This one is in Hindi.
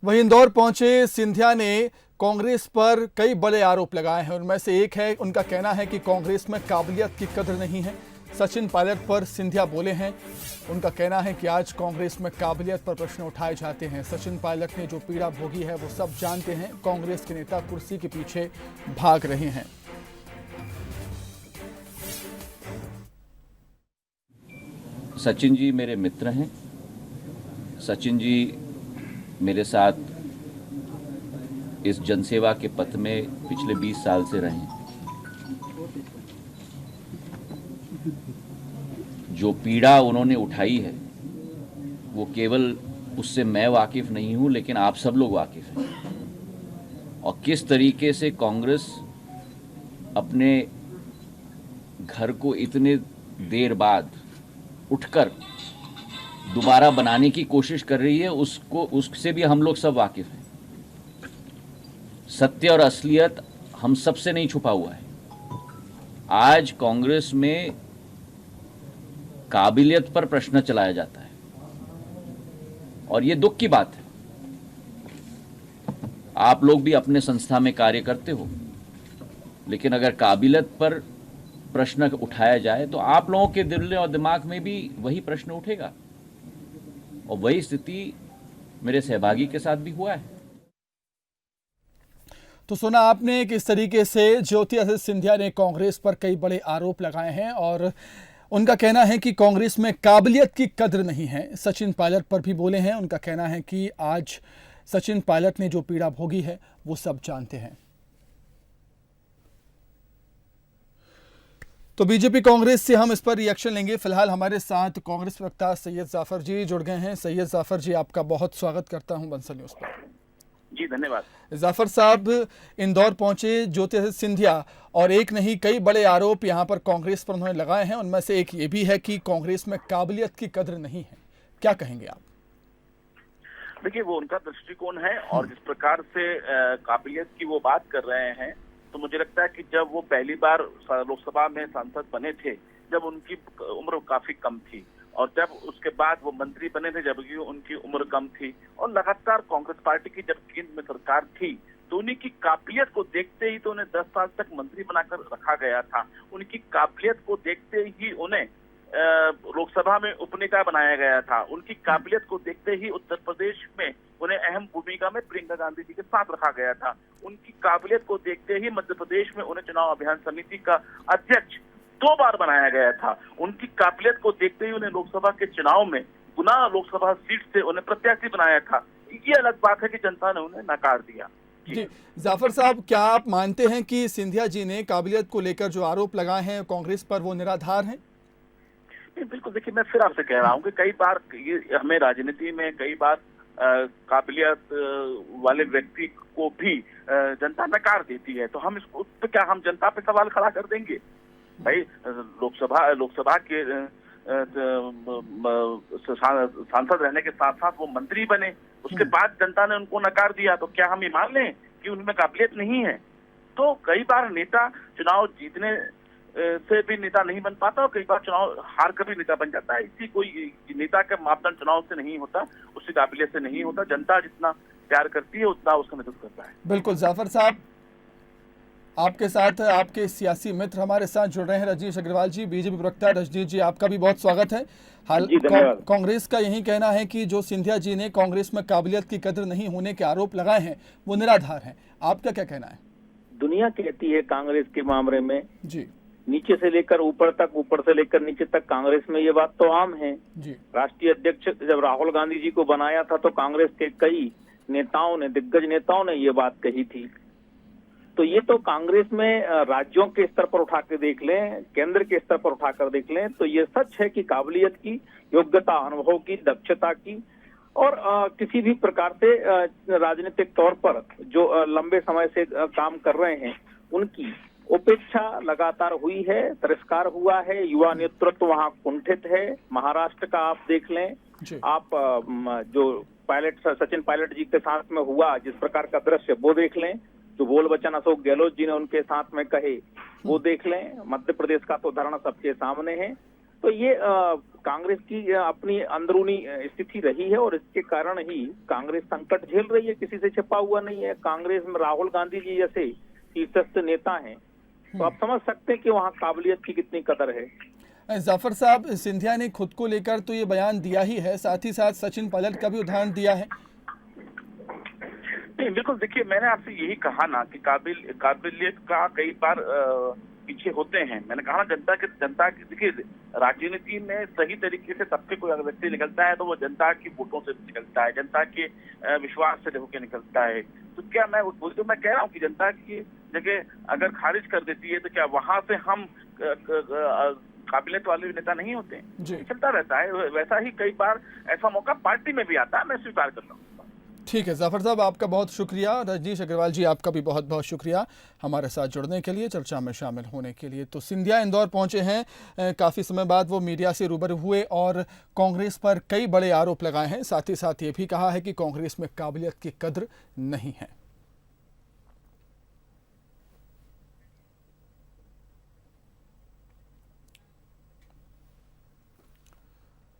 वहीं इंदौर पहुंचे सिंधिया ने कांग्रेस पर कई बड़े आरोप लगाए हैं। उनमें से एक है, उनका कहना है कि कांग्रेस में काबिलियत की कद्र नहीं है। सचिन पायलट पर सिंधिया बोले हैं। उनका कहना है कि आज कांग्रेस में काबिलियत पर प्रश्न उठाए जाते हैं। सचिन पायलट ने जो पीड़ा भोगी है वो सब जानते हैं। कांग्रेस के नेता कुर्सी के पीछे भाग रहे हैं। सचिन जी मेरे मित्र हैं। सचिन जी मेरे साथ इस जनसेवा के पथ में पिछले 20 साल से रहे हैं। जो पीड़ा उन्होंने उठाई है वो केवल उससे मैं वाकिफ नहीं हूं, लेकिन आप सब लोग वाकिफ हैं। और किस तरीके से कांग्रेस अपने घर को इतने देर बाद उठकर दोबारा बनाने की कोशिश कर रही है, उससे भी हम लोग सब वाकिफ हैं। सत्य और असलियत हम सबसे नहीं छुपा हुआ है। आज कांग्रेस में काबिलियत पर प्रश्न चलाया जाता है और ये दुख की बात है। आप लोग भी अपने संस्था में कार्य करते हो, लेकिन अगर काबिलियत पर प्रश्न उठाया जाए तो आप लोगों के दिल और दिमाग में भी वही प्रश्न उठेगा। और वही स्थिति मेरे सहभागी के साथ भी हुआ है। तो सुना आपने किस तरीके से ज्योतिरादित्य सिंधिया ने कांग्रेस पर कई बड़े आरोप लगाए हैं और उनका कहना है कि कांग्रेस में काबिलियत की कद्र नहीं है। सचिन पायलट पर भी बोले हैं। उनका कहना है कि आज सचिन पायलट ने जो पीड़ा भोगी है वो सब जानते हैं। तो बीजेपी कांग्रेस से हम इस पर रिएक्शन लेंगे। फिलहाल हमारे साथ कांग्रेस प्रवक्ता सैयद जाफर जी जुड़ गए हैं। सैयद जाफर जी, आपका बहुत स्वागत करता हूं बंसल न्यूज पर। जी धन्यवाद। जाफर साहब, इंदौर पहुंचे ज्योतिरादित्य सिंधिया और एक नहीं कई बड़े आरोप यहां पर कांग्रेस पर उन्होंने लगाए हैं। उनमें से एक ये भी है कि कांग्रेस में काबिलियत की कद्र नहीं है। क्या कहेंगे आप? देखिए, वो उनका दृष्टिकोण है और जिस प्रकार से काबिलियत की वो बात कर रहे हैं, तो मुझे लगता है कि जब वो पहली बार लोकसभा में सांसद बने थे, जब उनकी उम्र काफी कम थी, और जब उसके बाद वो मंत्री बने थे जबकि उनकी उम्र कम थी, और लगातार कांग्रेस पार्टी की जब केंद्र में सरकार थी तो उन्हीं की काबिलियत को देखते ही तो उन्हें 10 साल तक मंत्री बनाकर रखा गया था। उनकी काबिलियत को देखते ही उन्हें लोकसभा में उपनेता बनाया गया था। उनकी काबिलियत को देखते ही उत्तर प्रदेश में उन्हें अहम भूमिका में प्रियंका गांधी जी के साथ रखा गया था। उनकी काबिलियत को देखते ही मध्य प्रदेश में उन्हें चुनाव अभियान समिति का अध्यक्ष 2 बार बनाया गया था। उनकी काबिलियत को देखते ही उन्हें लोकसभा के चुनाव में गुना लोकसभा सीट से उन्हें प्रत्याशी बनाया था। ये अलग बात है कि जनता ने उन्हें नकार दिया। जी जाफर साहब, क्या आप मानते हैं कि सिंधिया जी ने काबिलियत को लेकर जो आरोप लगाए हैं कांग्रेस पर वो निराधार हैं? बिल्कुल। देखिए, मैं फिर आपसे कह रहा हूँ कि कई बार ये हमें राजनीति में कई बार काबिलियत वाले व्यक्ति को भी जनता नकार देती है, तो हम इसको उस पे क्या हम जनता पे सवाल खड़ा कर देंगे? भाई, लोकसभा के सांसद रहने के साथ साथ वो मंत्री बने, उसके बाद जनता ने उनको नकार दिया, तो क्या हम ये मान लें कि उनमें काबिलियत नहीं है? तो कई बार नेता चुनाव जीतने से भी नेता नहीं बन पाता और कई बार चुनाव हार कर भी नेता बन जाता है। इसी कोई नेता का मापदंड चुनाव से नहीं होता, उसकी काबिलियत से नहीं होता। जनता जितना प्यार करती है उतना उसका नेतृत्व करता है। बिल्कुल। जाफर साहब, आपके साथ आपके सियासी मित्र हमारे साथ जुड़ रहे हैं। रजनीश अग्रवाल जी, बीजेपी प्रवक्ता। रजनीश जी, आपका भी बहुत स्वागत है। हाल कांग्रेस का यही कहना है कि जो सिंधिया जी ने कांग्रेस में काबिलियत की कद्र नहीं होने के आरोप लगाए हैं वो निराधार हैं। आपका क्या कहना है? दुनिया कहती है कांग्रेस के मामले में जी, नीचे से लेकर ऊपर तक, ऊपर से लेकर नीचे तक कांग्रेस में ये बात तो आम है। जी, राष्ट्रीय अध्यक्ष जब राहुल गांधी जी को बनाया था तो कांग्रेस के कई नेताओं ने, दिग्गज नेताओं ने ये बात कही थी। तो ये तो कांग्रेस में राज्यों के स्तर पर उठा के देख लें, केंद्र के स्तर पर उठाकर देख लें, तो ये सच है कि काबिलियत की, योग्यता, अनुभव की, दक्षता की और किसी भी प्रकार से राजनीतिक तौर पर जो लंबे समय से काम कर रहे हैं उनकी उपेक्षा लगातार हुई है, तिरस्कार हुआ है। युवा नेतृत्व वहाँ कुंठित है। महाराष्ट्र का आप देख लें, आप जो सचिन पायलट जी के साथ में हुआ जिस प्रकार का दृश्य वो देख लें, जो बोल वचन अशोक गहलोत जी ने उनके साथ में कहे वो देख लें। मध्य प्रदेश का तो उदाहरण सबके सामने है। तो ये कांग्रेस की अपनी अंदरूनी स्थिति रही है और इसके कारण ही कांग्रेस संकट झेल रही है, किसी से छिपा हुआ नहीं है। कांग्रेस में राहुल गांधी जी जैसे शीर्षस्थ नेता हैं, तो आप समझ सकते हैं कि वहाँ काबिलियत की कितनी कदर है। जाफर साहब, सिंधिया ने खुद को लेकर तो ये बयान दिया ही है, साथ ही साथ सचिन पायलट का भी उदाहरण दिया है। नहीं, बिल्कुल, देखिए मैंने आपसे यही कहा ना कि काबिलियत का कई बार पीछे होते हैं। मैंने कहा ना, जनता की देखिए, राजनीति में सही तरीके से तब से कोई अगर व्यक्ति निकलता है तो वो जनता की वोटों से निकलता है, जनता के विश्वास से होकर निकलता है। तो क्या मैं कह रहा हूँ कि जनता की जगह अगर खारिज कर देती है तो क्या वहां से हम काबिलियत वाले नेता नहीं होते हैं? चलता रहता है। वैसा ही कई बार ऐसा मौका पार्टी में भी आता है, मैं स्वीकार करता हूँ। ठीक है जाफर साहब, आपका बहुत शुक्रिया। रजनीश अग्रवाल जी, आपका भी बहुत बहुत शुक्रिया हमारे साथ जुड़ने के लिए, चर्चा में शामिल होने के लिए। तो सिंधिया इंदौर पहुंचे हैं, काफ़ी समय बाद वो मीडिया से रूबरू हुए और कांग्रेस पर कई बड़े आरोप लगाए हैं। साथ ही साथ ये भी कहा है कि कांग्रेस में काबिलियत की कद्र नहीं है।